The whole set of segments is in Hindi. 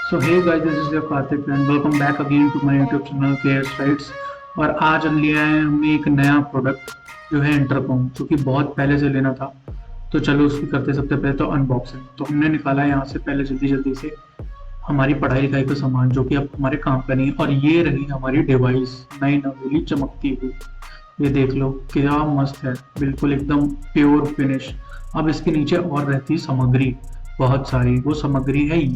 So hey guys, this is your Kartik and welcome back again to my YouTube channel KS rights. और आज हम ले आए हैं हमें एक नया प्रोडक्ट जो है इंटरकॉम, जो कि बहुत पहले से लेना था। तो चलो उसकी करते हैं सबसे पहले तो अनबॉक्सिंग। तो हमने निकाला है यहाँ से पहले जल्दी जल्दी से हमारी पढ़ाई लिखाई का सामान, जो कि अब हमारे काम का नहीं है। और ये रही हमारी डिवाइस, नई नवेली चमकती हुई। ये देख लो क्या मस्त है, बिल्कुल एकदम प्योर फिनिश। अब इसके नीचे और रहती सामग्री बहुत सारी, वो सामग्री है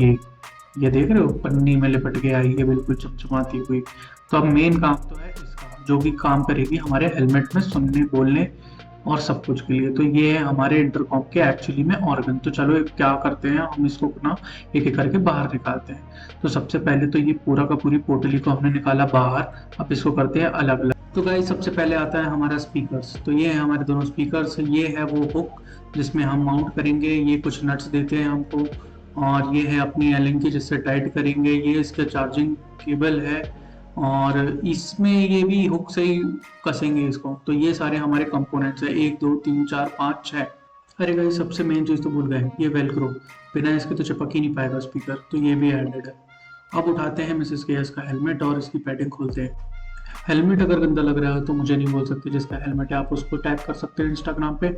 ये देख रहे हो, पन्नी में लिपट के आई है बिल्कुल चमचमाती हुई। तो अब मेन काम तो है इसका, जो कि काम करेगी हमारे हेलमेट में सुनने बोलने और सब कुछ के लिए। तो ये है हमारे इंटरकॉम के एक्चुअली में ऑर्गन। तो चलो क्या करते हैं, हम इसको ना एक एक करके बाहर निकालते हैं। तो सबसे पहले तो ये पूरा का पूरी पोटली को हमने निकाला बाहर। अब इसको करते हैं अलग अलग। तो गाइस सबसे पहले आता है हमारा स्पीकर्स। तो ये है हमारे दोनों स्पीकर्स। ये है वो हुक जिसमें हम माउंट करेंगे। ये कुछ नट्स देते हैं हमको। और ये है अपनी एलिंग की जिससे टाइट करेंगे। ये इसका चार्जिंग केबल है और इसमें ये भी हुक से ही कसेंगे इसको। तो ये सारे हमारे कंपोनेंट्स है, 1 2 3 4 5 6। अरे भाई सबसे मेन चीज़ तो भूल गए, ये वेलक्रो। बिना इसके तो चिपक ही नहीं पाएगा स्पीकर, तो ये भी एडेड है। अब उठाते हैं मिसेस केएस का हेलमेट और इसकी पैडिंग खोलते हैं। हेलमेट अगर गंदा लग रहा है तो मुझे नहीं बोल सकते, जिसका हेलमेट है आप उसको टैग कर सकते हैं इंस्टाग्राम पे।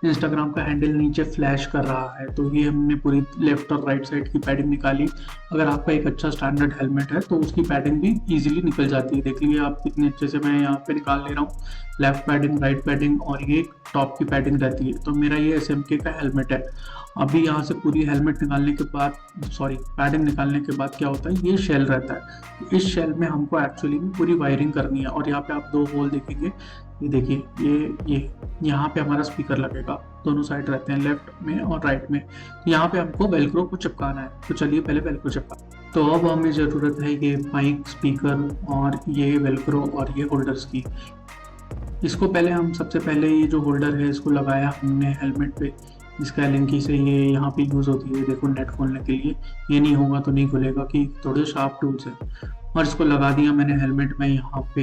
इंस्टाग्राम का हैंडल नीचे फ्लैश कर रहा है। तो ये हमने पूरी लेफ्ट और राइट साइड की पैडिंग निकाली। अगर आपका एक अच्छा स्टैंडर्ड हेलमेट है तो उसकी पैडिंग भी इजीली निकल जाती है। देख लीजिए आप कितने अच्छे से मैं यहाँ पे निकाल ले रहा हूँ, लेफ्ट पैडिंग राइट पैडिंग, और ये टॉप की पैडिंग रहती है। तो मेरा ये SMK का हेलमेट है। अभी यहाँ से पूरी हेलमेट निकालने के बाद, सॉरी पैडिंग निकालने के बाद क्या होता है, ये शेल रहता है। इस शेल में हमको एक्चुअली में पूरी वायरिंग करनी है। और यहाँ पे आप 2 होल देखेंगे, ये देखिए, ये यहाँ पे हमारा स्पीकर लगेगा। दोनों साइड रहते हैं, लेफ्ट में और राइट में। यहाँ पे हमको वेलक्रो को चिपकाना है। तो चलिए पहले वेलक्रो चिपका। तो अब हमें ज़रूरत है ये माइक, स्पीकर और ये वेलक्रो और ये होल्डर्स की। इसको पहले हम सबसे पहले ये जो होल्डर है इसको लगाया हमने हेलमेट पे। इसका एलिंकी से ये यहाँ पे यूज़ होती है, देखो नेट खोलने के लिए। ये नहीं होगा तो नहीं खुलेगा, कि थोड़े शार्प टूल्स है। और इसको लगा दिया मैंने हेलमेट में यहाँ पे।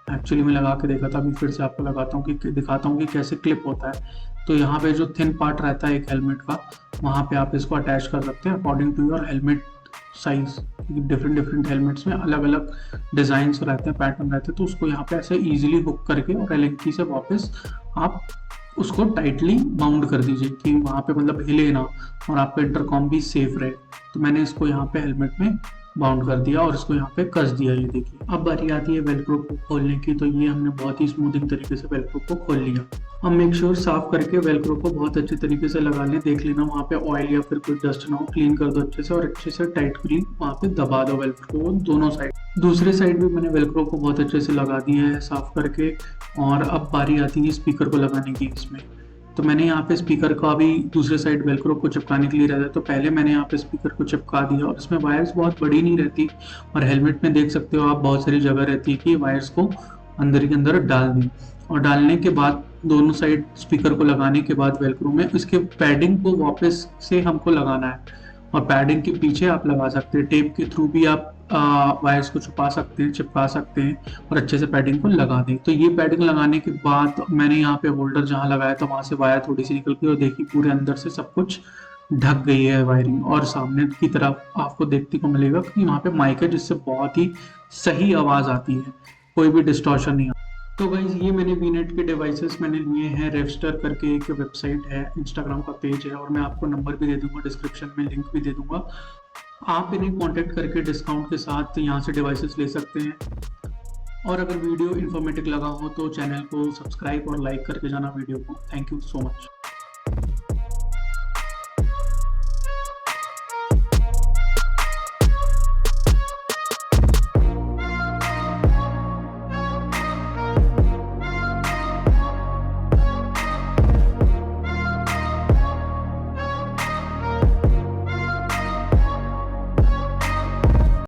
एक्चुअली मैं लगा के देखा था, अभी फिर से आपको लगाता हूँ कि दिखाता हूँ कि कैसे क्लिप होता है। तो यहाँ पे जो थिन पार्ट रहता है एक हेलमेट का, वहाँ पे आप इसको अटैच कर सकते हैं according to your helmet size. Different different helmets में अलग अलग डिजाइन रहते हैं, पैटर्न रहते हैं। तो उसको यहाँ पे ऐसे इजीली हुक करके और एलिंकी से वापस आप उसको टाइटली बाउंड कर दीजिए, कि वहाँ पे मतलब हिले ना और आपका इंटरकॉम भी सेफ रहे। तो मैंने इसको यहाँ पे हेलमेट में बाउंड कर दिया और इसको यहाँ पे कस दिया। ये देखिए, अब बारी आती है वेलक्रो को खोलने की। तो ये हमने बहुत ही स्मूथिंग तरीके से वेलक्रो को खोल लिया। अब मेक श्योर साफ करके वेलक्रो को बहुत अच्छे तरीके से लगा लें। देख लेना वहाँ पे ऑयल या फिर कुछ डस्ट ना हो, क्लीन कर दो अच्छे से और अच्छे से टाइटली वहाँ पे दबा दो वेलक्रो को दोनों साइड। दूसरे साइड भी मैंने वेलक्रो को बहुत अच्छे से लगा दिया है साफ करके। और अब बारी आती है स्पीकर को लगाने की इसमें। तो मैंने यहाँ पे स्पीकर का भी दूसरे साइड वेलक्रो को चिपकाने के लिए रहता है। तो पहले मैंने यहाँ पे स्पीकर को चिपका दिया। और इसमें वायर्स बहुत बड़ी नहीं रहती, और हेलमेट में देख सकते हो आप बहुत सारी जगह रहती है कि वायर्स को अंदर के अंदर डाल दें। और डालने के बाद दोनों साइड स्पीकर को लगाने के बाद वेलक्रो में इसके पैडिंग को वापस से हमको लगाना है। और पैडिंग के पीछे आप लगा सकते हैं, टेप के थ्रू भी आप वायर्स को छुपा सकते हैं, चिपका सकते हैं और अच्छे से पैडिंग को लगा दें। तो ये पैडिंग लगाने के बाद मैंने यहाँ पे होल्डर जहाँ लगाया था वहां से वायर थोड़ी सी निकल गई और देखिए पूरे अंदर से सब कुछ ढक गई है वायरिंग। और सामने की तरफ आपको देखने को मिलेगा कि वहाँ पे माइक है, जिससे बहुत ही सही आवाज आती है, कोई भी डिस्टॉर्शन नहीं आता। तो गाइज ये मैंने वीनेट के डिवाइसेस मैंने लिए हैं। रेवस्टर करके एक वेबसाइट है, इंस्टाग्राम का पेज है, और मैं आपको नंबर भी दे दूंगा, डिस्क्रिप्शन में लिंक भी दे दूंगा। आप इन्हें कांटेक्ट करके डिस्काउंट के साथ यहाँ से डिवाइसेस ले सकते हैं। और अगर वीडियो इन्फॉर्मेटिव लगा हो तो चैनल को सब्सक्राइब और लाइक करके जाना वीडियो को। Thank you so much.